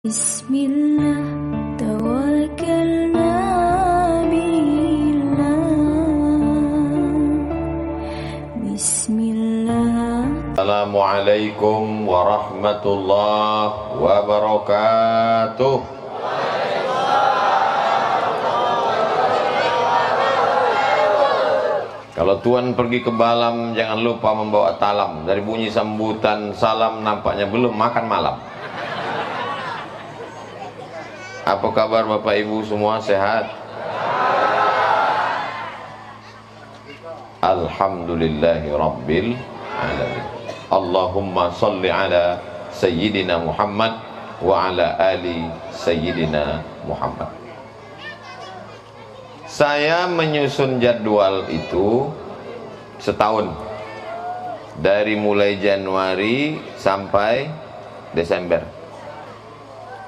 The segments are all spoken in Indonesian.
Bismillah tawakkalna billah. Bismillah. Assalamualaikum warahmatullahi wabarakatuh. Kalau tuan pergi ke Balam, jangan lupa membawa talam. Dari bunyi sambutan salam nampaknya belum makan malam. Apa kabar Bapak Ibu semua, sehat? Alhamdulillahi Rabbil Alamin. Allahumma salli ala Sayyidina Muhammad wa ala ali Sayyidina Muhammad. Saya menyusun jadwal itu setahun, dari mulai Januari sampai Desember.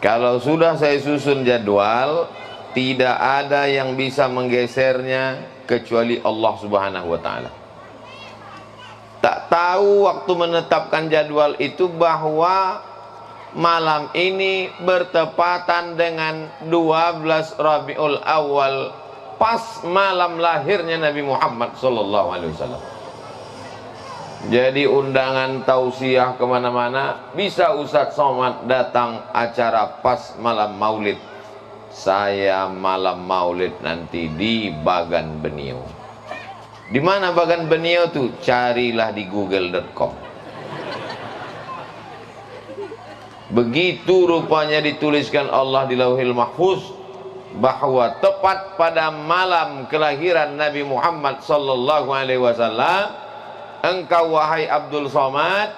Kalau sudah saya susun jadwal, tidak ada yang bisa menggesernya kecuali Allah Subhanahu wa ta'ala. Tak tahu waktu menetapkan jadwal itu bahwa malam ini bertepatan dengan 12 Rabiul Awal, pas malam lahirnya Nabi Muhammad SAW. Jadi undangan tausiah kemana-mana, bisa Ustadz Somad datang acara pas malam maulid. Saya malam maulid nanti di Bagan Beniau. Di mana Bagan Beniau tuh? Carilah di google.com. Begitu rupanya dituliskan Allah di Lauhil Mahfuz bahwa tepat pada malam kelahiran Nabi Muhammad SAW, engkau wahai Abdul Somad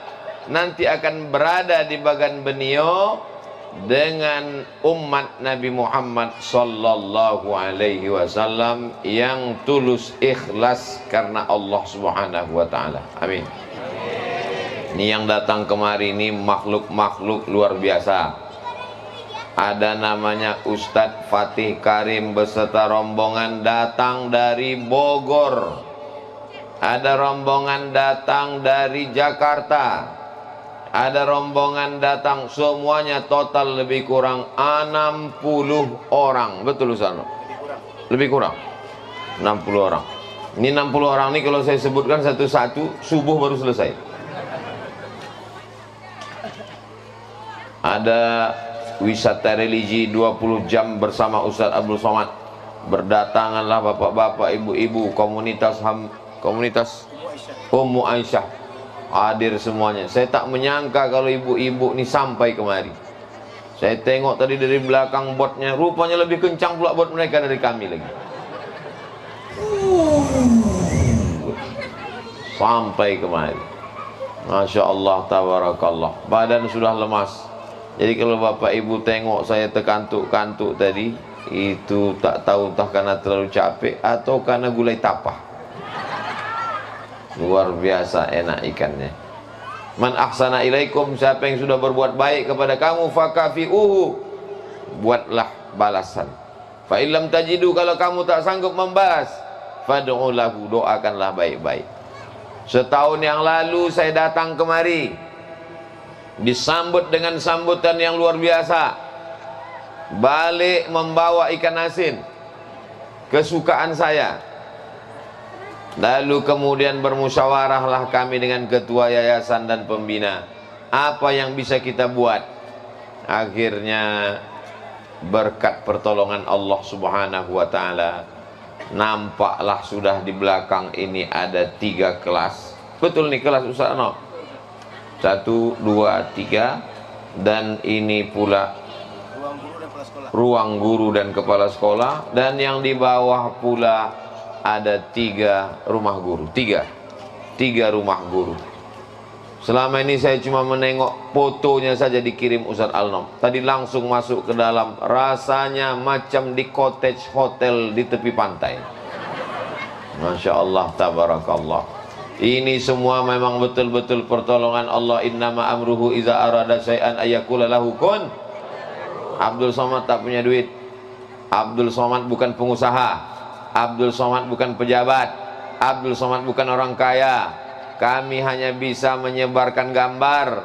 nanti akan berada di Bagan Beniau dengan umat Nabi Muhammad sallallahu alaihi wasallam yang tulus ikhlas karena Allah Subhanahu wa taala. Amin. Ini yang datang kemari ini makhluk-makhluk luar biasa. Ada namanya Ustadz Fatih Karim beserta rombongan datang dari Bogor. Ada rombongan datang dari Jakarta. Ada rombongan datang, semuanya total lebih kurang 60 orang. Betul Ustaz? Lebih kurang 60 orang. Ini 60 orang ini kalau saya sebutkan satu-satu, subuh baru selesai. Ada wisata religi 20 jam bersama Ustaz Abdul Somad. Berdatanganlah bapak-bapak, ibu-ibu, komunitas Ummu Aisyah hadir semuanya. Saya tak menyangka kalau ibu-ibu ini sampai kemari. Saya tengok tadi dari belakang botnya, rupanya lebih kencang pula bot mereka dari kami lagi. Sampai kemari. Masya Allah, tabarakallah. Badan sudah lemas. Jadi kalau bapak ibu tengok saya terkantuk-kantuk tadi, itu tak tahu entah karena terlalu capek atau karena gulai tapah. Luar biasa enak ikannya. Man ahsana ilaikum, siapa yang sudah berbuat baik kepada kamu, fakafi'uhu, buatlah balasan. Fa illam tajidu, kalau kamu tak sanggup membalas, fad'u lahu, doakanlah baik-baik. Setahun yang lalu saya datang kemari, disambut dengan sambutan yang luar biasa. Balik membawa ikan asin, kesukaan saya. Lalu kemudian bermusyawarahlah kami dengan ketua yayasan dan pembina, apa yang bisa kita buat. Akhirnya berkat pertolongan Allah Subhanahu wa ta'ala, nampaklah sudah di belakang ini ada 3 kelas. Betul nih kelas Ustaz no? 1, 2, 3. Dan ini pula ruang guru dan kepala sekolah. Dan yang di bawah pula ada 3 rumah guru. 3 rumah guru. Selama ini saya cuma menengok fotonya saja dikirim Ustaz Alnom. Tadi langsung masuk ke dalam, rasanya macam di cottage hotel di tepi pantai. Masya Allah, tabarakallah. Ini semua memang betul-betul pertolongan Allah. Innama amruhu iza arada syai'an ayyakula lahu kun. Abdul Somad tak punya duit. Abdul Somad bukan pengusaha. Abdul Somad bukan pejabat. Abdul Somad bukan orang kaya. Kami hanya bisa menyebarkan gambar.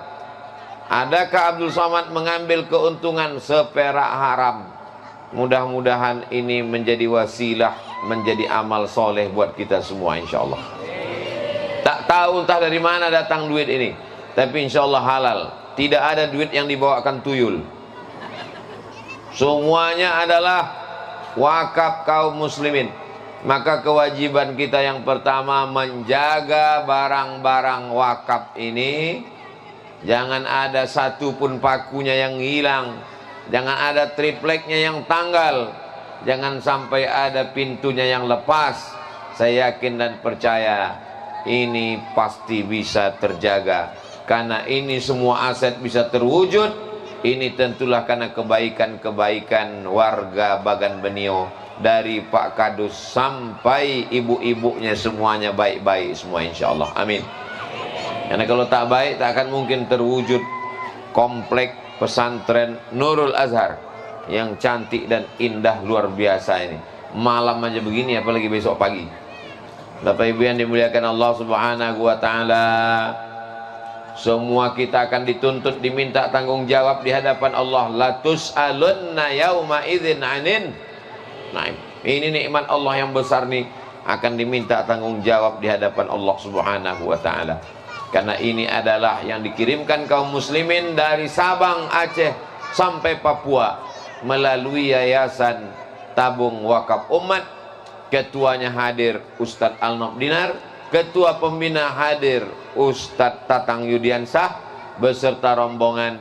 Adakah Abdul Somad mengambil keuntungan seperak haram? Mudah-mudahan ini menjadi wasilah, menjadi amal soleh buat kita semua insya Allah. Tak tahu entah dari mana datang duit ini, tapi insya Allah halal. Tidak ada duit yang dibawakan tuyul. Semuanya adalah wakaf kaum muslimin. Maka kewajiban kita yang pertama menjaga barang-barang wakaf ini. Jangan ada satu pun pakunya yang hilang. Jangan ada tripleknya yang tanggal. Jangan sampai ada pintunya yang lepas. Saya yakin dan percaya ini pasti bisa terjaga. Karena ini semua aset bisa terwujud. Ini tentulah karena kebaikan-kebaikan warga Bagan Benio. Dari Pak Kadus sampai ibu-ibunya semuanya baik-baik semua insya Allah. Amin. Karena kalau tak baik tak akan mungkin terwujud komplek pesantren Nurul Azhar yang cantik dan indah luar biasa ini. Malam aja begini apalagi besok pagi. Bapak Ibu yang dimuliakan Allah Subhanahu wa taala, semua kita akan dituntut diminta tanggung jawab di hadapan Allah. La tus'alunna yauma idzin 'anin naim. Ini nikmat Allah yang besar nih, akan diminta tanggung jawab di hadapan Allah Subhanahu wa taala. Karena ini adalah yang dikirimkan kaum muslimin dari Sabang, Aceh sampai Papua melalui Yayasan Tabung Wakaf Umat. Ketuanya hadir Ustadz Al-Nob Dinar, ketua pembina hadir Ustadz Tatang Yudiansah beserta rombongan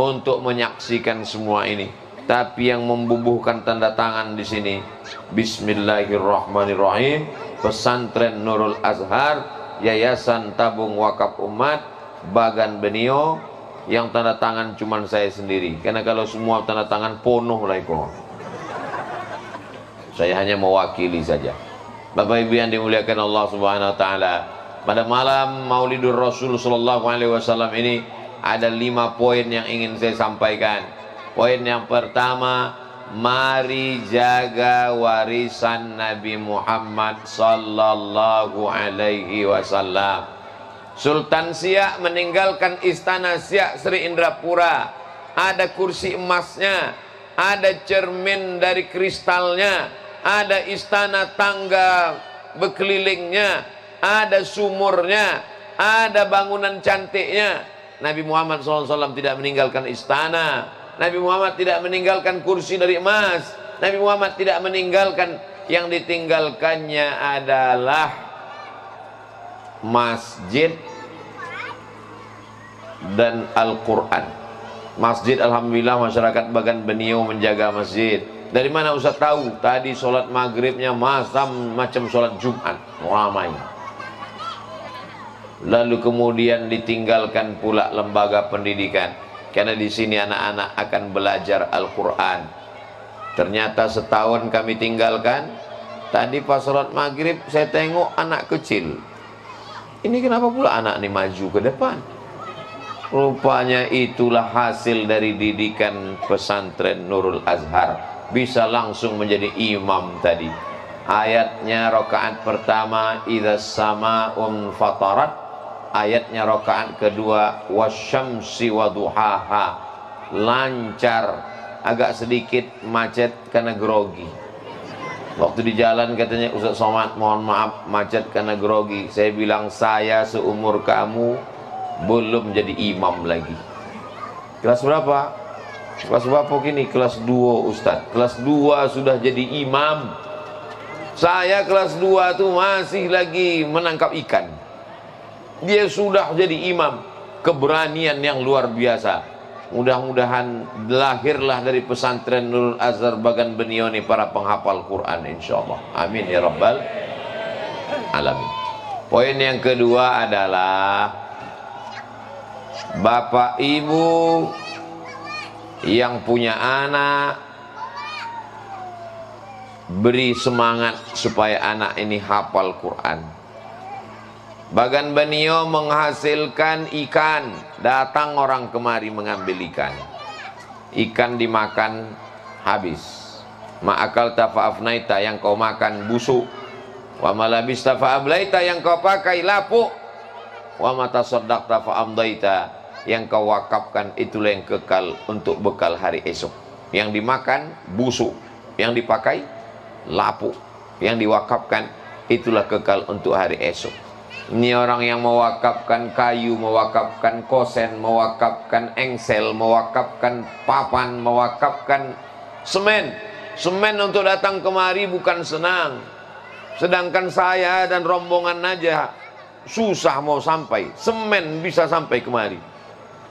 untuk menyaksikan semua ini. Tapi yang membubuhkan tanda tangan di sini, Bismillahirrahmanirrahim, Pesantren Nurul Azhar, Yayasan Tabung Wakaf Umat, Bagan Benio, yang tanda tangan cuma saya sendiri. Karena kalau semua tanda tangan penuh lah itu. Saya hanya mewakili saja. Bapak Ibu yang dimuliakan Allah Subhanahu wa taala, pada malam Maulidur Rasul sallallahu alaihi wasallam ini ada 5 poin yang ingin saya sampaikan. Poin yang pertama, mari jaga warisan Nabi Muhammad sallallahu alaihi wasallam. Sultan Siak meninggalkan istana Siak Sri Indrapura. Ada kursi emasnya, ada cermin dari kristalnya, ada istana tangga berkelilingnya, ada sumurnya, ada bangunan cantiknya. Nabi Muhammad SAW tidak meninggalkan istana. Nabi Muhammad tidak meninggalkan kursi dari emas. Nabi Muhammad tidak meninggalkan. Yang ditinggalkannya adalah masjid dan Al-Quran. Masjid, alhamdulillah masyarakat Bagan Benio menjaga masjid. Dari mana Ustaz tahu? Tadi sholat maghribnya macam sholat Jumat, ramai. Lalu kemudian ditinggalkan pula lembaga pendidikan. Karena di sini anak-anak akan belajar Al-Quran. Ternyata setahun kami tinggalkan. Tadi pas sholat maghrib saya tengok anak kecil. Ini kenapa pula anak ini maju ke depan? Rupanya itulah hasil dari didikan pesantren Nurul Azhar. Bisa langsung menjadi imam tadi. Ayatnya rakaat pertama idza sama'un fatarat. Ayatnya rakaat kedua wasyamsi waduhaha. Lancar, agak sedikit macet karena grogi. Waktu di jalan katanya Ustaz Somad, mohon maaf macet karena grogi. Saya bilang saya seumur kamu belum jadi imam lagi. Kelas berapa? Kelas berapa kini? Kelas 2 Ustaz. Kelas 2 sudah jadi imam. Saya kelas 2 tuh masih lagi menangkap ikan. Dia sudah jadi imam. Keberanian yang luar biasa. Mudah-mudahan lahirlah dari pesantren Nurul Azhar Bagan Benio ini para penghafal Quran insyaallah. Amin ya rabbal alamin. Poin yang kedua adalah Bapak Ibu yang punya anak, beri semangat supaya anak ini hafal Quran. Bagan Benio menghasilkan ikan. Datang orang kemari mengambil ikan. Ikan dimakan habis. Ma'akal tafa'afnaita, yang kau makan busuk. Wa malabista fa'ablaita, yang kau pakai lapuk. Wa matasaddaqta fa'amdaita, yang kau wakafkan itulah yang kekal untuk bekal hari esok. Yang dimakan busuk, yang dipakai lapuk, yang diwakafkan itulah kekal untuk hari esok. Ini orang yang mewakafkan kayu, mewakafkan kosen, mewakafkan engsel, mewakafkan papan, mewakafkan semen. Semen untuk datang kemari bukan senang. Sedangkan saya dan rombongan aja susah mau sampai. Semen bisa sampai kemari.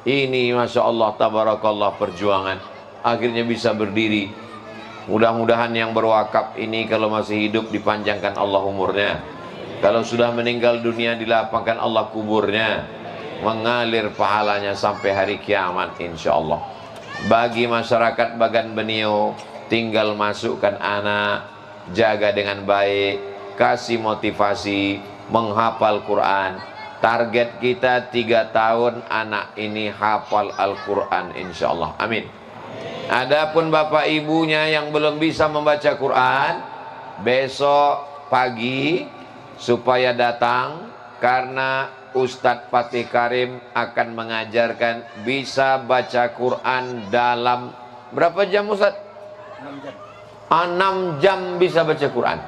Ini Masya Allah, tabarakallah perjuangan. Akhirnya bisa berdiri. Mudah-mudahan yang berwakaf ini kalau masih hidup dipanjangkan Allah umurnya. Kalau sudah meninggal dunia dilapangkan Allah kuburnya, mengalir pahalanya sampai hari kiamat insya Allah. Bagi masyarakat Bagan Benio, tinggal masukkan anak, jaga dengan baik, kasih motivasi, menghafal Quran. Target kita 3 tahun anak ini hafal Al-Quran insya Allah. Amin. Adapun bapak ibunya yang belum bisa membaca Quran, besok pagi supaya datang, karena Ustadz Fatih Karim akan mengajarkan bisa baca Quran dalam berapa jam Ustadz? 6 jam. 6 jam bisa baca Quran.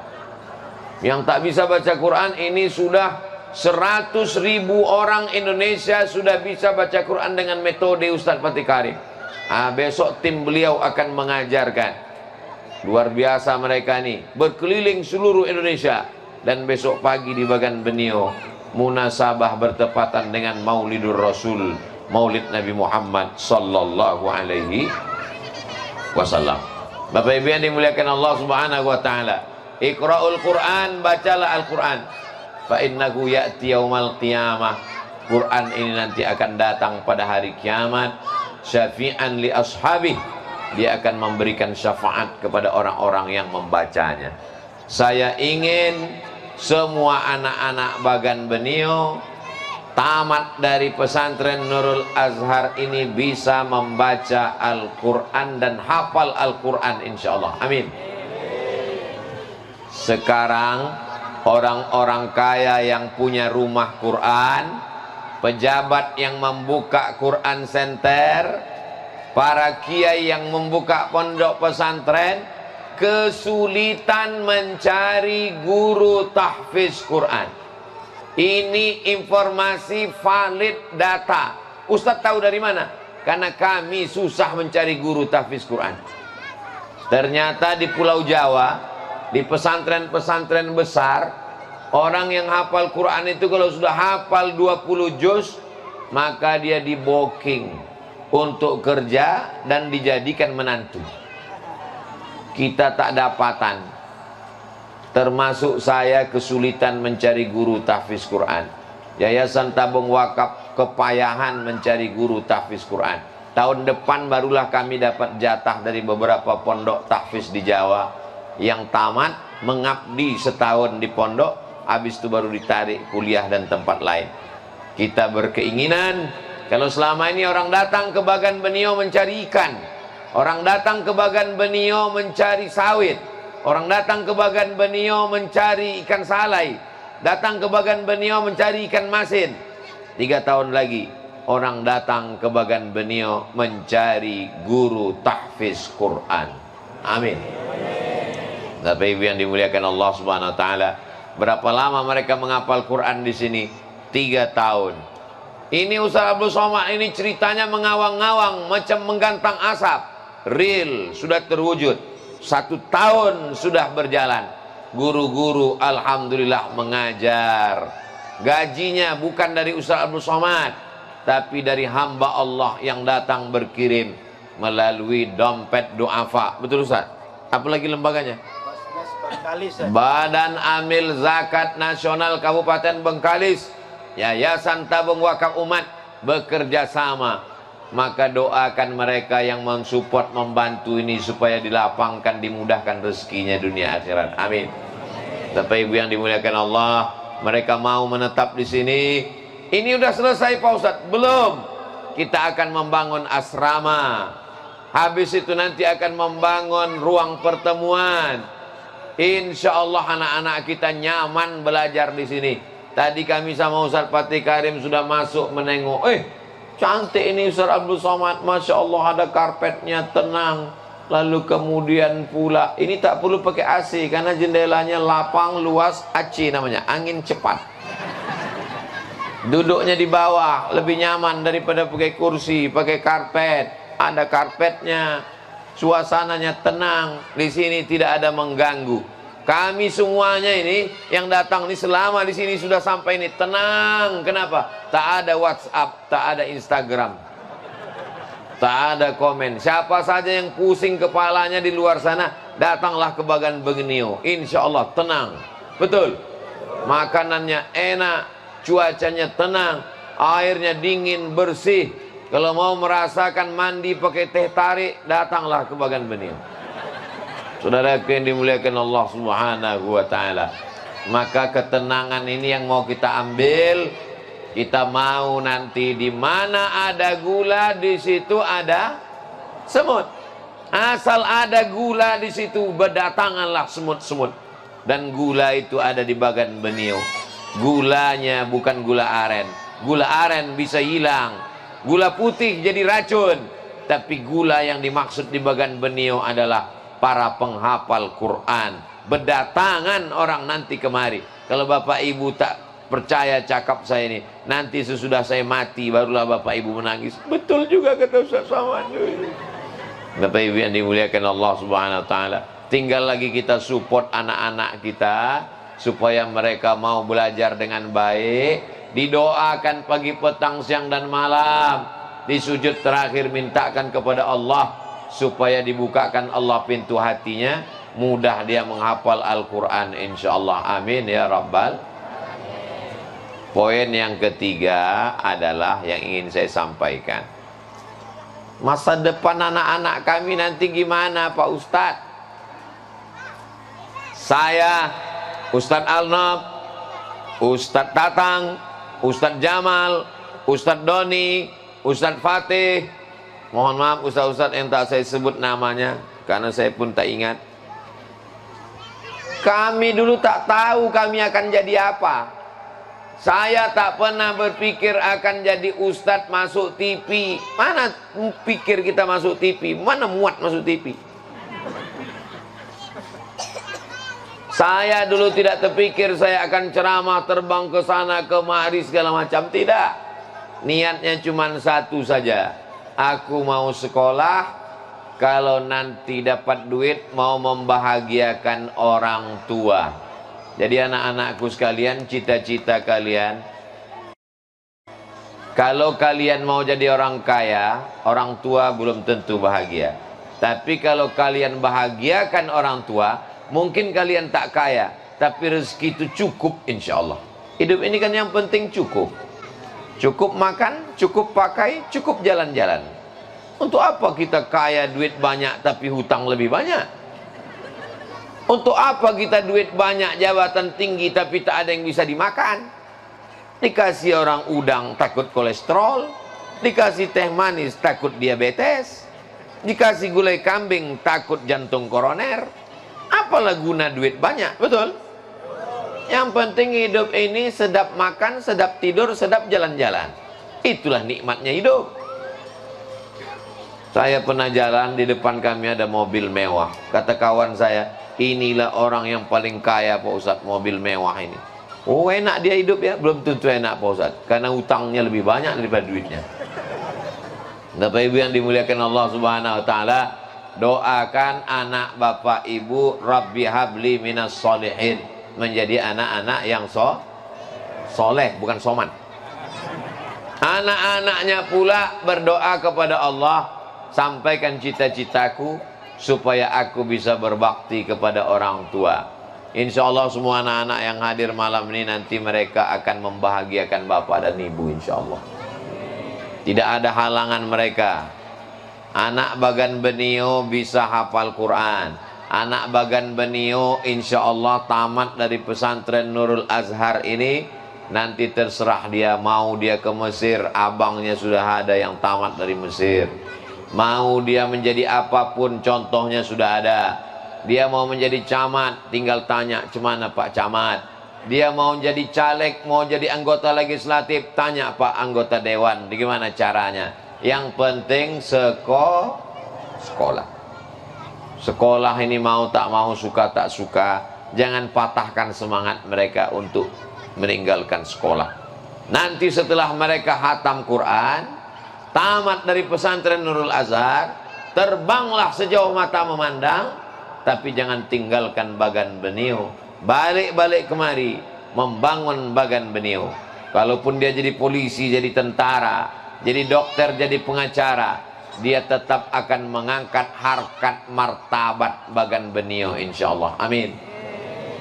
Yang tak bisa baca Quran ini sudah 100.000 orang Indonesia sudah bisa baca Quran dengan metode Ustadz Fatih Karim. Besok tim beliau akan mengajarkan. Luar biasa mereka ini, berkeliling seluruh Indonesia. Dan besok pagi di Bagan Benio, munasabah bertepatan dengan Maulidur Rasul, Maulid Nabi Muhammad sallallahu alaihi wasallam. Bapak Ibu yang dimuliakan Allah Subhanahu wa taala, Iqra'ul Quran, bacalah Al-Quran. Fa innahu ya'ti yaumal qiyamah. Quran ini nanti akan datang pada hari kiamat, syafi'an li ashabih. Dia akan memberikan syafaat kepada orang-orang yang membacanya. Saya ingin semua anak-anak Bagan Benio tamat dari pesantren Nurul Azhar ini bisa membaca Al-Quran dan hafal Al-Quran insya Allah. Amin. Sekarang orang-orang kaya yang punya rumah Quran, pejabat yang membuka Quran Center, para kiai yang membuka pondok pesantren, kesulitan mencari guru tahfiz Quran. Ini informasi valid data. Ustadz tahu dari mana? Karena kami susah mencari guru tahfiz Quran. Ternyata di Pulau Jawa, di pesantren-pesantren besar, orang yang hafal Quran itu kalau sudah hafal 20 juz, maka dia di booking untuk kerja dan dijadikan menantu. Kita tak dapatan, termasuk saya kesulitan mencari guru tahfiz Quran. Yayasan Tabung Wakaf kepayahan mencari guru tahfiz Quran. Tahun depan barulah kami dapat jatah dari beberapa pondok tahfiz di Jawa yang tamat mengabdi setahun di pondok, habis itu baru ditarik kuliah dan tempat lain. Kita berkeinginan, kalau selama ini orang datang ke Bagan Benio mencari ikan, orang datang ke Bagan Benio mencari sawit, orang datang ke Bagan Benio mencari ikan salai, datang ke Bagan Benio mencari ikan masin. 3 tahun lagi orang datang ke Bagan Benio mencari guru tahfiz Quran. Amin. Bapak Ibu yang dimuliakan Allah Subhanahu wa taala, berapa lama mereka menghafal Quran di sini? 3 tahun. Ini Ustaz Abdul Somad ini ceritanya mengawang-awang macam menggantang asap. Real, sudah terwujud. 1 tahun sudah berjalan. Guru-guru alhamdulillah mengajar. Gajinya bukan dari Ustaz Abdul Somad, tapi dari hamba Allah yang datang berkirim melalui dompet duafa. Betul Ustaz? Apalagi lembaganya? Badan Amil Zakat Nasional Kabupaten Bengkalis, Yayasan Tabung Wakaf Umat bekerja sama. Maka doakan mereka yang mensupport, membantu ini supaya dilapangkan, dimudahkan rezekinya dunia akhirat. Amin. Bapak Ibu yang dimuliakan Allah, mereka mau menetap di sini. Ini udah selesai Pak Ustadz? Belum. Kita akan membangun asrama. Habis itu nanti akan membangun ruang pertemuan. Insya Allah anak-anak kita nyaman belajar di sini. Tadi kami sama Ustadz Fatih Karim sudah masuk menengok. cantik ini Ustaz Abdul Somad, Masya Allah, ada karpetnya, tenang. Lalu kemudian pula, ini tak perlu pakai AC, karena jendelanya lapang, luas, AC namanya, angin cepat. Duduknya di bawah, lebih nyaman daripada pakai kursi, pakai karpet. Ada karpetnya, suasananya tenang, di sini tidak ada mengganggu. Kami semuanya ini yang datang ini selama di sini sudah sampai ini tenang. Kenapa? Tak ada WhatsApp, tak ada Instagram, tak ada komen. Siapa saja yang pusing kepalanya di luar sana, datanglah ke Bagan Bengnio. Insya Allah tenang. Betul. Makanannya enak, cuacanya tenang, airnya dingin, bersih. Kalau mau merasakan mandi pakai teh tarik, datanglah ke Bagan Bengnio. Saudara yang dimuliakan Allah Subhanahu wa taala. Maka ketenangan ini yang mau kita ambil. Kita mau nanti di mana ada gula, di situ ada semut. Asal ada gula di situ, berdatanganlah semut-semut. Dan gula itu ada di Bagan Benio. Gulanya bukan gula aren. Gula aren bisa hilang. Gula putih jadi racun. Tapi gula yang dimaksud di Bagan Benio adalah para penghafal Quran. Berdatangan orang nanti kemari. Kalau Bapak Ibu tak percaya cakap saya ini, nanti sesudah saya mati barulah Bapak Ibu menangis. Betul juga kata Ustaz Somad. Bapak Ibu yang dimuliakan Allah Subhanahu wa taala, tinggal lagi kita support anak-anak kita supaya mereka mau belajar dengan baik. Didoakan pagi, petang, siang dan malam. Di sujud terakhir mintakan kepada Allah supaya dibukakan Allah pintu hatinya, mudah dia menghafal Al-Quran insyaallah. Amin ya Rabbal. Poin yang ketiga adalah yang ingin saya sampaikan. Masa depan anak-anak kami nanti gimana Pak Ustadz? Saya, Ustadz Alnab, Ustadz Tatang, Ustadz Jamal, Ustadz Doni, Ustadz Fatih. Mohon maaf Ustadz-Ustadz yang tak saya sebut namanya, karena saya pun tak ingat. Kami dulu tak tahu kami akan jadi apa. Saya tak pernah berpikir akan jadi ustadz masuk TV. Mana pikir kita masuk TV? Mana muat masuk TV? Saya dulu tidak terpikir saya akan ceramah, terbang ke sana kemari segala macam. Tidak. Niatnya cuma satu saja. Aku mau sekolah, kalau nanti dapat duit mau membahagiakan orang tua. Jadi anak-anakku sekalian, cita-cita kalian, kalau kalian mau jadi orang kaya, orang tua belum tentu bahagia. Tapi kalau kalian bahagiakan orang tua, mungkin kalian tak kaya, tapi rezeki itu cukup insya Allah. Hidup ini kan yang penting cukup. Cukup makan, cukup pakai, cukup jalan-jalan. Untuk apa kita kaya, duit banyak, tapi hutang lebih banyak? Untuk apa kita duit banyak, jabatan tinggi, tapi tak ada yang bisa dimakan? Dikasih orang udang, takut kolesterol. Dikasih teh manis, takut diabetes. Dikasih gulai kambing, takut jantung koroner. Apalah guna duit banyak, betul? Yang penting hidup ini sedap makan, sedap tidur, sedap jalan-jalan. Itulah nikmatnya hidup. Saya pernah jalan, di depan kami ada mobil mewah. Kata kawan saya, inilah orang yang paling kaya Pak Ustadz, mobil mewah ini. Oh enak dia hidup ya? Belum tentu enak Pak Ustadz, karena utangnya lebih banyak daripada duitnya. Bapak Ibu yang dimuliakan Allah Subhanahu wa taala, doakan anak Bapak Ibu, Rabbi habli minas solihin, menjadi anak-anak yang soleh, bukan soman. Anak-anaknya pula berdoa kepada Allah, sampaikan cita-citaku supaya aku bisa berbakti kepada orang tua. Insya Allah semua anak-anak yang hadir malam ini nanti mereka akan membahagiakan bapak dan ibu insya Allah. Tidak ada halangan mereka. Anak Bagan Benio bisa hafal Quran. Anak Bagan Benio insya Allah tamat dari pesantren Nurul Azhar ini. Nanti terserah dia, mau dia ke Mesir, abangnya sudah ada yang tamat dari Mesir. Mau dia menjadi apapun, contohnya sudah ada. Dia mau menjadi camat, tinggal tanya, "Cemana Pak Camat?" dia mau jadi caleg, mau jadi anggota legislatif, tanya Pak anggota dewan, bagaimana caranya? Yang penting sekolah. Sekolah ini mau tak mau, suka tak suka, jangan patahkan semangat mereka untuk meninggalkan sekolah. Nanti setelah mereka hatam Quran, tamat dari pesantren Nurul Azhar, terbanglah sejauh mata memandang, tapi jangan tinggalkan bagan beniau. Balik-balik kemari membangun bagan beniau. Kalaupun dia jadi polisi, jadi tentara, jadi dokter, jadi pengacara, dia tetap akan mengangkat harkat martabat bagan beniau, insyaallah. Amin.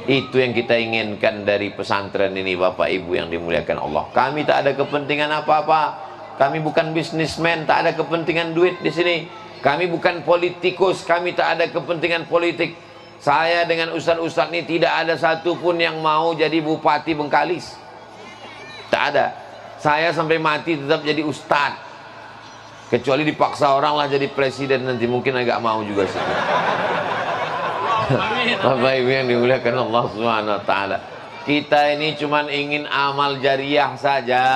Itu yang kita inginkan dari pesantren ini, Bapak Ibu yang dimuliakan Allah. Kami tak ada kepentingan apa-apa. Kami bukan bisnismen, tak ada kepentingan duit di sini. Kami bukan politikus, kami tak ada kepentingan politik. Saya dengan ustaz-ustaz ini tidak ada satupun yang mau jadi bupati Bengkalis. Tak ada. Saya sampai mati tetap jadi ustaz. Kecuali dipaksa orang lah jadi presiden nanti, mungkin agak mau juga sih. Bapak Ibu yang dimuliakan Allah Subhanahu wa taala. Kita ini cuman ingin amal jariah saja.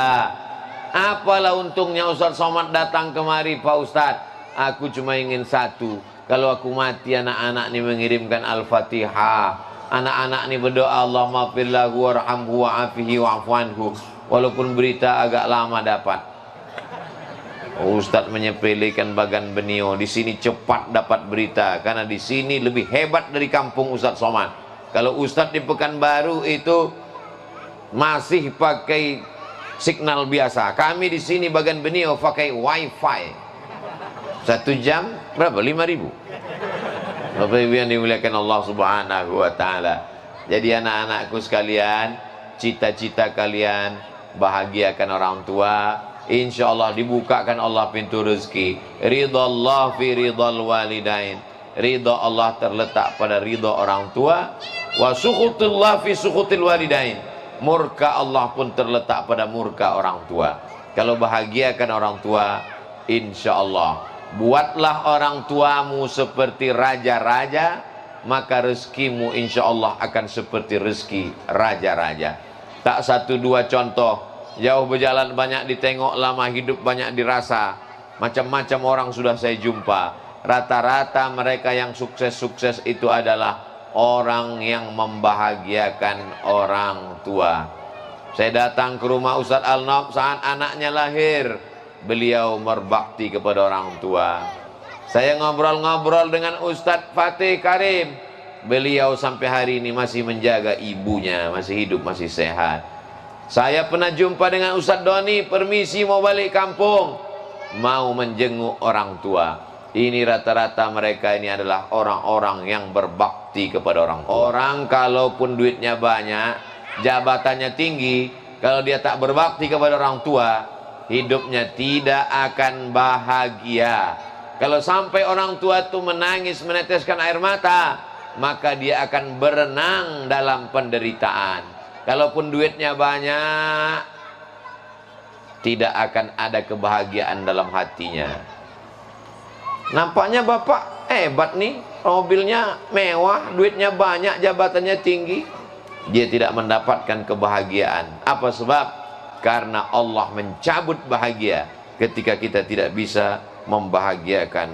Apalah untungnya Ustaz Somad datang kemari, Pak Ustaz? Aku cuma ingin satu. Kalau aku mati, anak-anak ini mengirimkan Al-Fatihah. Anak-anak ini berdoa, Allahumma fir lahu warhamhu wa'afihi wa'fu anhu. Walaupun berita agak lama dapat. Ustaz menyepelekan bagan beniau. Di sini cepat dapat berita, karena di sini lebih hebat dari kampung Ustaz Somad. Kalau Ustaz di Pekanbaru itu masih pakai signal biasa. Kami di sini bagan beniau pakai wifi. 1 jam berapa? 5.000. Bapak Ibu yang dimuliakan Allah Subhanahu wa taala. Jadi anak-anakku sekalian, cita-cita kalian bahagiakan orang tua. Insya Allah dibukakan Allah pintu rezeki. Ridha Allah fi ridhal walidain. Ridha Allah terletak pada ridha orang tua. Wa sukhutullah fi sukhutil walidain. Murka Allah pun terletak pada murka orang tua. Kalau bahagiakan orang tua, insya Allah, buatlah orang tuamu seperti raja-raja, maka rezekimu insya Allah akan seperti rezeki raja-raja. Tak 1 2 contoh. Jauh berjalan banyak ditengok, lama hidup banyak dirasa. Macam-macam orang sudah saya jumpa. Rata-rata mereka yang sukses-sukses itu adalah orang yang membahagiakan orang tua. Saya datang ke rumah Ustadz Al-Nob saat anaknya lahir. Beliau berbakti kepada orang tua. Saya ngobrol-ngobrol dengan Ustadz Fatih Karim. Beliau sampai hari ini masih menjaga ibunya, masih hidup, masih sehat. Saya pernah jumpa dengan Ustadz Doni, permisi mau balik kampung, mau menjenguk orang tua. Ini rata-rata mereka ini adalah orang-orang yang berbakti kepada orang tua. Orang kalaupun duitnya banyak, jabatannya tinggi, kalau dia tak berbakti kepada orang tua, hidupnya tidak akan bahagia. Kalau sampai orang tua itu menangis, meneteskan air mata, maka dia akan berenang dalam penderitaan. Kalaupun duitnya banyak, tidak akan ada kebahagiaan dalam hatinya. Nampaknya bapak hebat nih, mobilnya mewah, duitnya banyak, jabatannya tinggi. Dia tidak mendapatkan kebahagiaan. Apa sebab? Karena Allah mencabut bahagia ketika kita tidak bisa membahagiakan